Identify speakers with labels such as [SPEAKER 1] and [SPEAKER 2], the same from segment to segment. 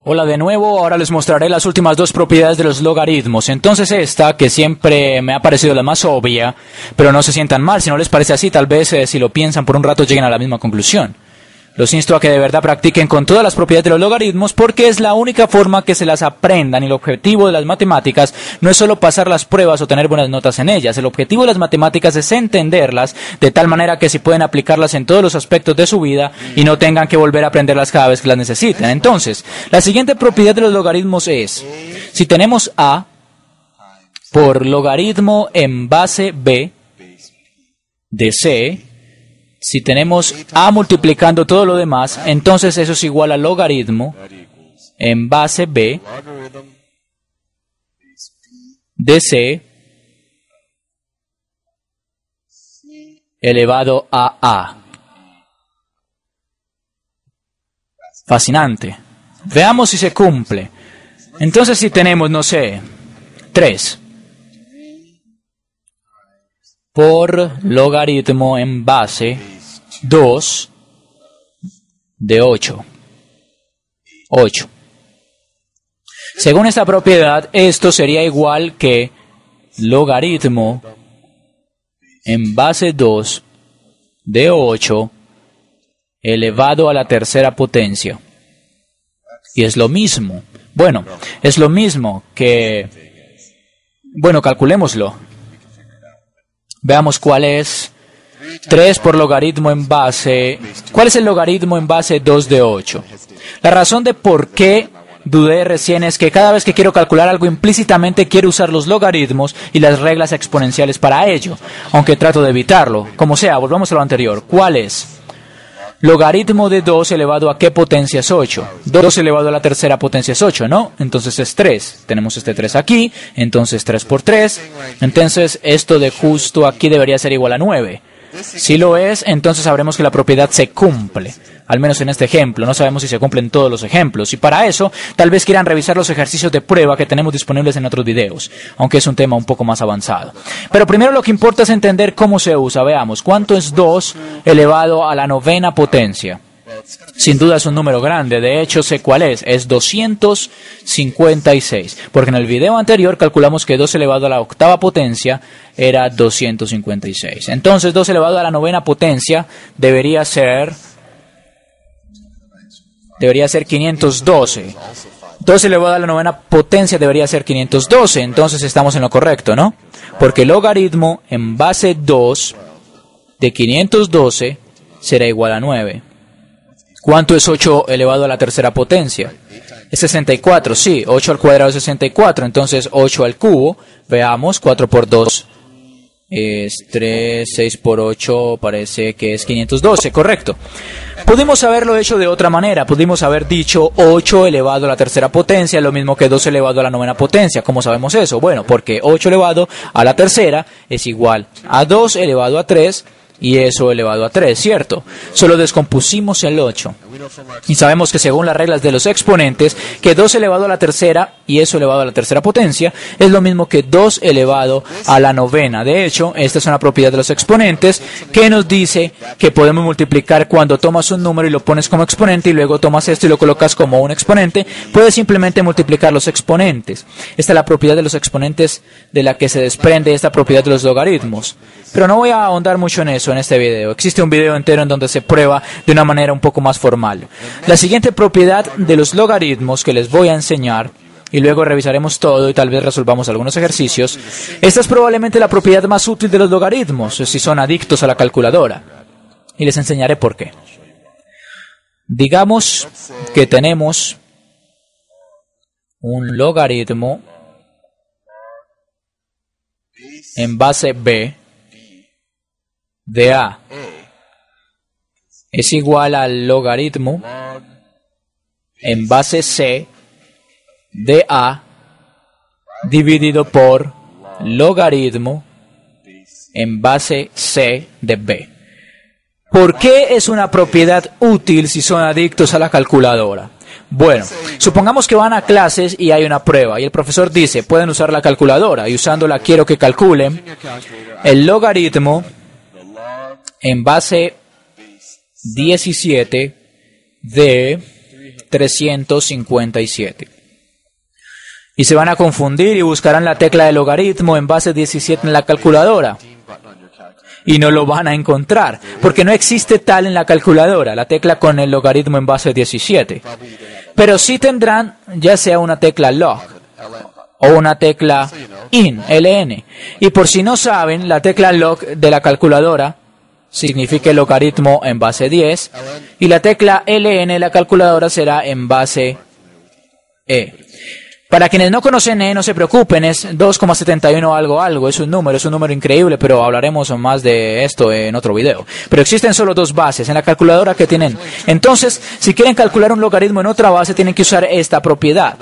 [SPEAKER 1] Hola de nuevo, ahora les mostraré las últimas dos propiedades de los logaritmos. Entonces esta, que siempre me ha parecido la más obvia, pero no se sientan mal, si no les parece así, tal vez si lo piensan por un rato lleguen a la misma conclusión. Los insto a que de verdad practiquen con todas las propiedades de los logaritmos porque es la única forma que se las aprendan y el objetivo de las matemáticas no es solo pasar las pruebas o tener buenas notas en ellas. El objetivo de las matemáticas es entenderlas de tal manera que si pueden aplicarlas en todos los aspectos de su vida y no tengan que volver a aprenderlas cada vez que las necesiten. Entonces, la siguiente propiedad de los logaritmos es, si tenemos A por logaritmo en base B de C, si tenemos A multiplicando todo lo demás, entonces eso es igual a logaritmo en base B de C elevado a A. Fascinante. Veamos si se cumple. Entonces si tenemos, no sé, 3 por logaritmo en base 2 de 8. 8. Según esta propiedad, esto sería igual que logaritmo en base 2 de 8 elevado a la tercera potencia. Y es lo mismo. Bueno, es lo mismo que... Bueno, calculémoslo. Veamos cuál es 3 por logaritmo en base... ¿Cuál es el logaritmo en base 2 de 8? La razón de por qué dudé recién es que cada vez que quiero calcular algo implícitamente quiero usar los logaritmos y las reglas exponenciales para ello, aunque trato de evitarlo. Como sea, volvamos a lo anterior. ¿Cuál es? Logaritmo de 2 elevado a ¿qué potencia es 8? 2 elevado a la tercera potencia es 8, ¿no? Entonces es 3. Tenemos este 3 aquí, entonces 3 por 3. Entonces esto de justo aquí debería ser igual a 9. Si lo es, entonces sabremos que la propiedad se cumple. Al menos en este ejemplo, no sabemos si se cumplen todos los ejemplos. Y para eso, tal vez quieran revisar los ejercicios de prueba que tenemos disponibles en otros videos, aunque es un tema un poco más avanzado. Pero primero lo que importa es entender cómo se usa. Veamos, ¿cuánto es 2 elevado a la novena potencia? Sin duda es un número grande, de hecho sé cuál es 256, porque en el video anterior calculamos que 2 elevado a la octava potencia era 256. Entonces 2 elevado a la novena potencia debería ser 512. 2 elevado a la novena potencia debería ser 512, entonces estamos en lo correcto, ¿no? Porque el logaritmo en base 2 de 512 será igual a 9. ¿Cuánto es 8 elevado a la tercera potencia? Es 64, sí, 8 al cuadrado es 64, entonces 8 al cubo, veamos, 4 por 2 es 3, 6 por 8 parece que es 512, correcto. Pudimos haberlo hecho de otra manera, pudimos haber dicho 8 elevado a la tercera potencia, lo mismo que 2 elevado a la novena potencia. ¿Cómo sabemos eso? Bueno, porque 8 elevado a la tercera es igual a 2 elevado a 3, y eso elevado a 3, ¿cierto? Solo descompusimos el 8. Y sabemos que según las reglas de los exponentes, que 2 elevado a la tercera y eso elevado a la tercera potencia es lo mismo que 2 elevado a la novena. De hecho, esta es una propiedad de los exponentes que nos dice que podemos multiplicar cuando tomas un número y lo pones como exponente y luego tomas esto y lo colocas como un exponente. Puedes simplemente multiplicar los exponentes. Esta es la propiedad de los exponentes de la que se desprende esta propiedad de los logaritmos. Pero no voy a ahondar mucho en eso en este video. Existe un video entero en donde se prueba de una manera un poco más formal. La siguiente propiedad de los logaritmos que les voy a enseñar, y luego revisaremos todo y tal vez resolvamos algunos ejercicios, esta es probablemente la propiedad más útil de los logaritmos, si son adictos a la calculadora. Y les enseñaré por qué. Digamos que tenemos un logaritmo en base B de A es igual al logaritmo en base C de A dividido por logaritmo en base C de B. ¿Por qué es una propiedad útil si son adictos a la calculadora? Bueno, supongamos que van a clases y hay una prueba y el profesor dice, pueden usar la calculadora y usándola quiero que calculen el logaritmo en base 17 de 357. Y se van a confundir y buscarán la tecla de logaritmo en base 17 en la calculadora. Y no lo van a encontrar, porque no existe tal en la calculadora, la tecla con el logaritmo en base 17. Pero sí tendrán ya sea una tecla log o una tecla ln. Y por si no saben, la tecla log de la calculadora significa el logaritmo en base 10 y la tecla ln de la calculadora será en base e. Para quienes no conocen no se preocupen, es 2,71 algo, es un número increíble, pero hablaremos más de esto en otro video. Pero existen solo dos bases en la calculadora que tienen. Entonces, si quieren calcular un logaritmo en otra base, tienen que usar esta propiedad.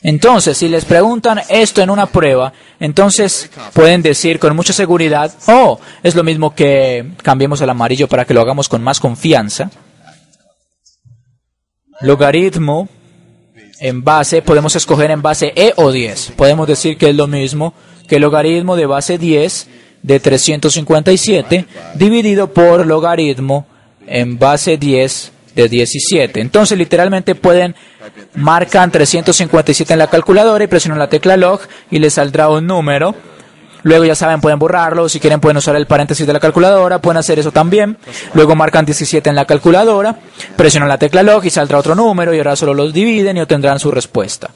[SPEAKER 1] Entonces, si les preguntan esto en una prueba, entonces pueden decir con mucha seguridad, oh, es lo mismo que cambiemos el amarillo para que lo hagamos con más confianza. Logaritmo en base, podemos escoger en base e o 10. Podemos decir que es lo mismo que el logaritmo de base 10 de 357 dividido por logaritmo en base 10 de 17. Entonces literalmente marcan 357 en la calculadora y presionan la tecla log y les saldrá un número. Luego ya saben, pueden borrarlo, si quieren pueden usar el paréntesis de la calculadora, pueden hacer eso también. Luego marcan 17 en la calculadora, presionan la tecla log y saldrá otro número y ahora solo los dividen y obtendrán su respuesta.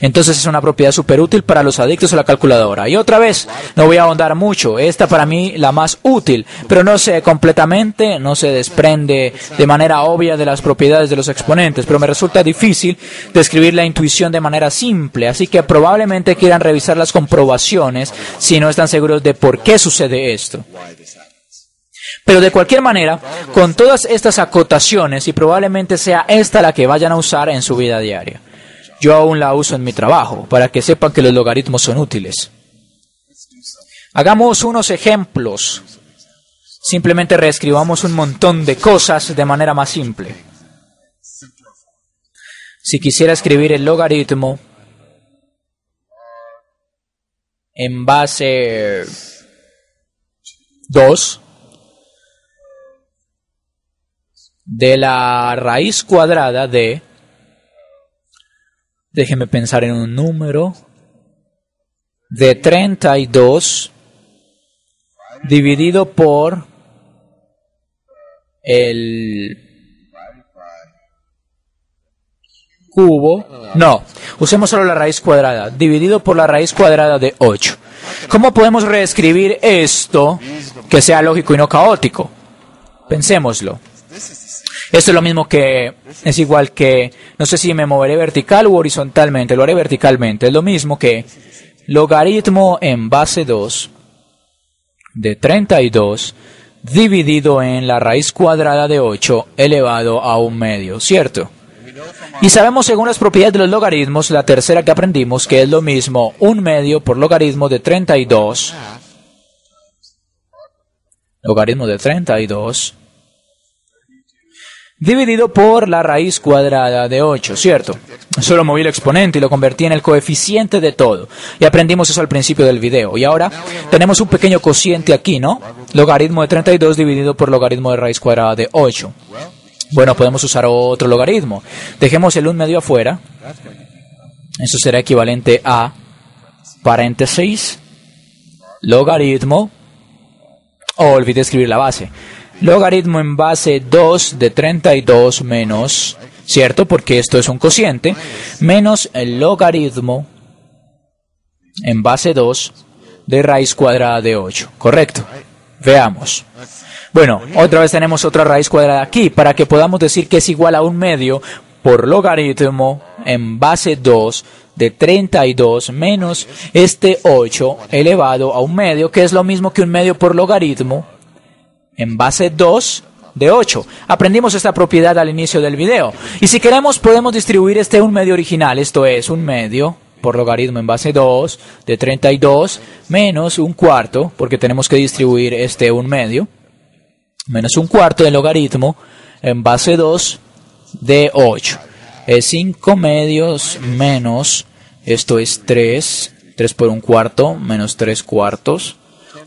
[SPEAKER 1] Entonces es una propiedad súper útil para los adictos a la calculadora. Y otra vez, no voy a ahondar mucho, esta para mí la más útil, pero no se desprende de manera obvia de las propiedades de los exponentes, pero me resulta difícil describir la intuición de manera simple, así que probablemente quieran revisar las comprobaciones si no están seguros de por qué sucede esto. Pero de cualquier manera, con todas estas acotaciones, y probablemente sea esta la que vayan a usar en su vida diaria. Yo aún la uso en mi trabajo, para que sepan que los logaritmos son útiles. Hagamos unos ejemplos. Simplemente reescribamos un montón de cosas de manera más simple. Si quisiera escribir el logaritmo en base 2 de la raíz cuadrada de... Déjenme pensar en un número de 32 dividido por el cubo. No, usemos solo la raíz cuadrada, dividido por la raíz cuadrada de 8. ¿Cómo podemos reescribir esto que sea lógico y no caótico? Pensémoslo. Esto es lo mismo que, es igual que, no sé si me moveré vertical u horizontalmente, lo haré verticalmente. Es lo mismo que logaritmo en base 2 de 32 dividido en la raíz cuadrada de 8 elevado a 1/2, ¿cierto? Y sabemos según las propiedades de los logaritmos, la tercera que aprendimos, que es lo mismo 1/2 por logaritmo de 32, logaritmo de 32, dividido por la raíz cuadrada de 8, ¿cierto? Solo moví el exponente y lo convertí en el coeficiente de todo. Y aprendimos eso al principio del video. Y ahora tenemos un pequeño cociente aquí, ¿no? Logaritmo de 32 dividido por logaritmo de raíz cuadrada de 8. Bueno, podemos usar otro logaritmo. Dejemos el 1/2 afuera. Eso será equivalente a paréntesis, logaritmo, olvidé escribir la base. Logaritmo en base 2 de 32 menos, ¿cierto? Porque esto es un cociente, menos el logaritmo en base 2 de raíz cuadrada de 8, ¿correcto? Veamos. Bueno, otra vez tenemos otra raíz cuadrada aquí, para que podamos decir que es igual a 1/2 por logaritmo en base 2 de 32 menos este 8 elevado a 1/2, que es lo mismo que 1/2 por logaritmo en base 2 de 8. Aprendimos esta propiedad al inicio del video. Y si queremos podemos distribuir este 1/2 original, esto es 1/2 por logaritmo en base 2 de 32 menos 1/4, porque tenemos que distribuir este 1/2, menos 1/4 del logaritmo en base 2 de 8. Es 5/2 menos, esto es 3 por 1/4 menos 3/4.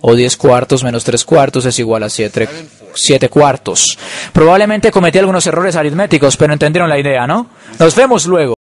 [SPEAKER 1] o 10 cuartos menos 3 cuartos es igual a 7 cuartos. Probablemente cometí algunos errores aritméticos, pero entendieron la idea, ¿no? Nos vemos luego.